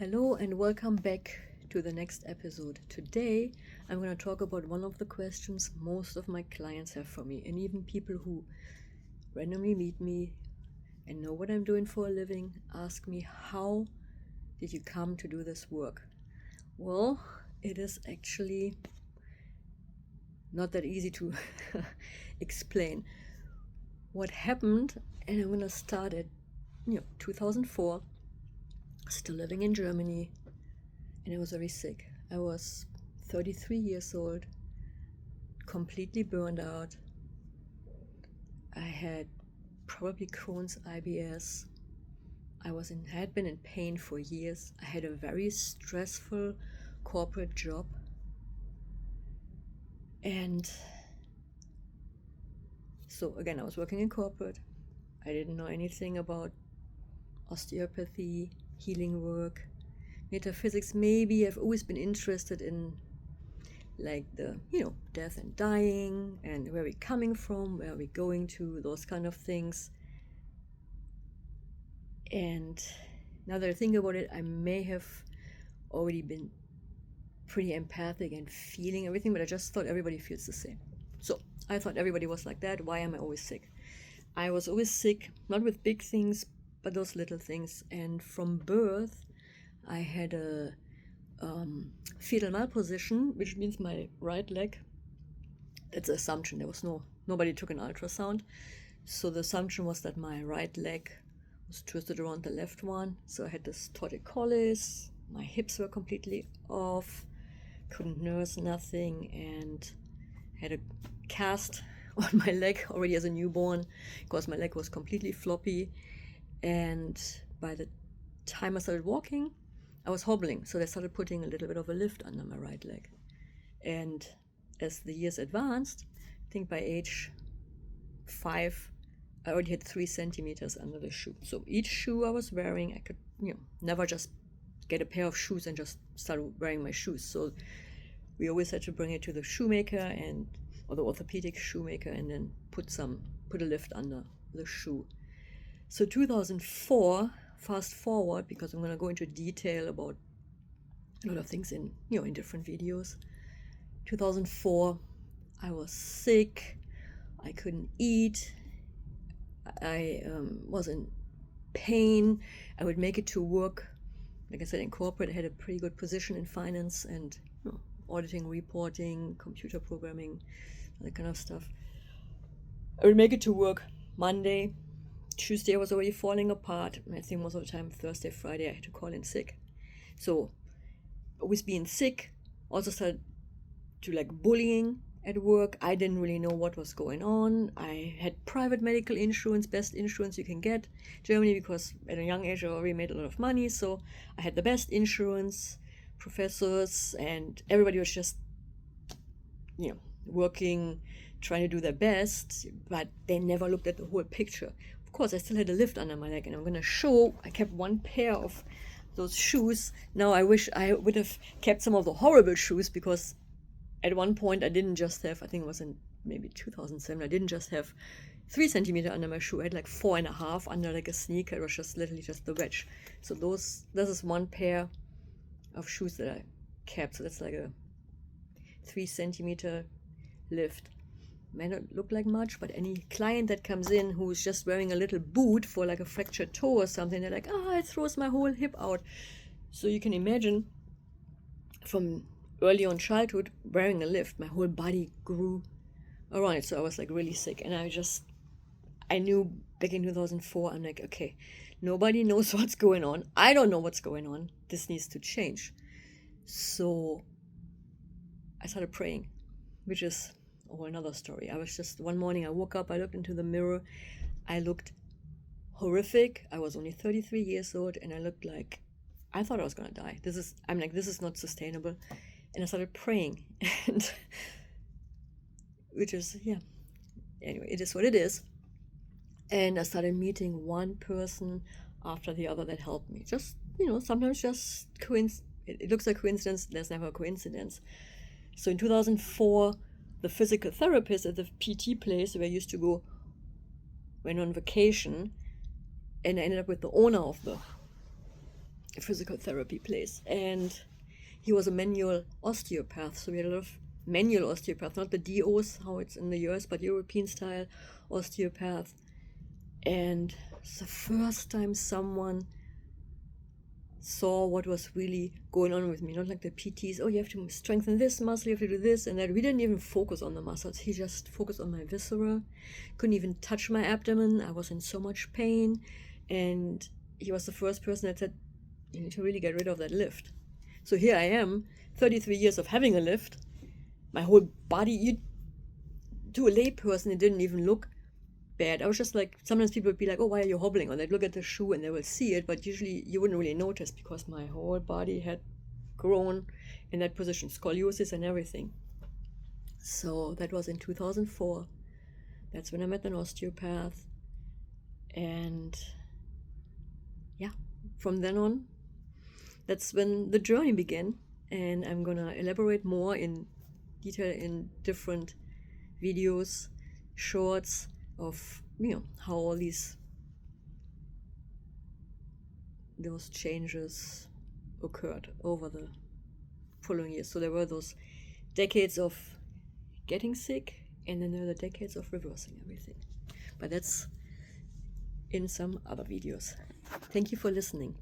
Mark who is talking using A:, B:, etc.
A: Hello and welcome back to the next episode. Today I'm going to talk about one of the questions most of my clients have for me, and even people who randomly meet me and know what I'm doing for a living ask me, how did you come to do this work? Well, it is actually not that easy to explain. What happened, and I'm going to start at 2004, still living in Germany, and I was very sick. I was 33 years old, completely burned out. I had probably Crohn's IBS. Had been in pain for years. I had a very stressful corporate job. And so again, I was working in corporate. I didn't know anything about osteopathy, healing work, metaphysics. Maybe I've always been interested in like the death and dying and where we're coming from, where we're going to, those kind of things. And now that I think about it, I may have already been pretty empathic and feeling everything, but I just thought everybody feels the same. So I thought everybody was like that. Why am I always sick? I was always sick, not with big things, but those little things. And from birth, I had a fetal malposition, which means my right leg, that's an assumption, nobody took an ultrasound, so the assumption was that my right leg was twisted around the left one. So I had this torticollis, my hips were completely off, couldn't nurse nothing, and had a cast on my leg already as a newborn because my leg was completely floppy. And by the time I started walking, I was hobbling, so they started putting a little bit of a lift under my right leg. And as the years advanced, I think by age 5, I already had 3 centimeters under the shoe. So each shoe I was wearing, I could never just get a pair of shoes and just start wearing my shoes. So we always had to bring it to the shoemaker or the orthopedic shoemaker, and then put a lift under the shoe. So 2004, fast forward, because I'm going to go into detail about a lot of things in different videos. 2004, I was sick. I couldn't eat. I was in pain. I would make it to work. Like I said, in corporate, I had a pretty good position in finance and auditing, reporting, computer programming, that kind of stuff. I would make it to work Monday. Tuesday I was already falling apart. I think most of the time Thursday, Friday I had to call in sick. So with being sick, also started to like bullying at work. I didn't really know what was going on. I had private medical insurance, best insurance you can get in Germany, because at a young age I already made a lot of money. So I had the best insurance, professors, and everybody was just working, trying to do their best, but they never looked at the whole picture. Of course, I still had a lift under my leg, and I'm going to show I kept one pair of those shoes. Now I wish I would have kept some of the horrible shoes, because at one point I didn't just have, I think it was in maybe 2007, I didn't just have 3 centimeters under my shoe. I had like 4.5 under like a sneaker. It was just literally just the wedge. So this is one pair of shoes that I kept. So that's like a 3 centimeter lift. May not look like much, but any client that comes in who's just wearing a little boot for like a fractured toe or something, they're like, it throws my whole hip out. So you can imagine, from early on childhood, wearing a lift, my whole body grew around it. So I was like really sick, and I knew back in 2004, I'm like, okay, nobody knows what's going on. I don't know what's going on. This needs to change. So I started praying, which is a whole another story. I was just, one morning I woke up, I looked into the mirror, I looked horrific. I was only 33 years old, and I thought I was gonna die. This is not sustainable. And I started praying, and which is, anyway, it is what it is. And I started meeting one person after the other that helped me. Just, sometimes just it looks like coincidence, there's never a coincidence. So in 2004, the physical therapist at the PT place where I used to go went on vacation, and I ended up with the owner of the physical therapy place. And he was a manual osteopath, so we had a lot of manual osteopath, not the DOs, how it's in the US, but European style osteopath. And it's the first time someone saw what was really going on with me, not like the PTs, oh, you have to strengthen this muscle, you have to do this and that. We didn't even focus on the muscles. He just focused on my viscera, couldn't even touch my abdomen. I was in so much pain. And he was the first person that said, you need to really get rid of that lift. So here I am, 33 years of having a lift. My whole body, to a lay person, it didn't even look bad. I was just like, sometimes people would be like, oh, why are you hobbling? Or they'd look at the shoe and they will see it, but usually you wouldn't really notice because my whole body had grown in that position, scoliosis and everything. So that was in 2004. That's when I met an osteopath. And yeah, from then on, that's when the journey began. And I'm gonna elaborate more in detail in different videos, shorts, of how all those changes occurred over the following years. So there were those decades of getting sick, and then there were the decades of reversing everything. But that's in some other videos. Thank you for listening.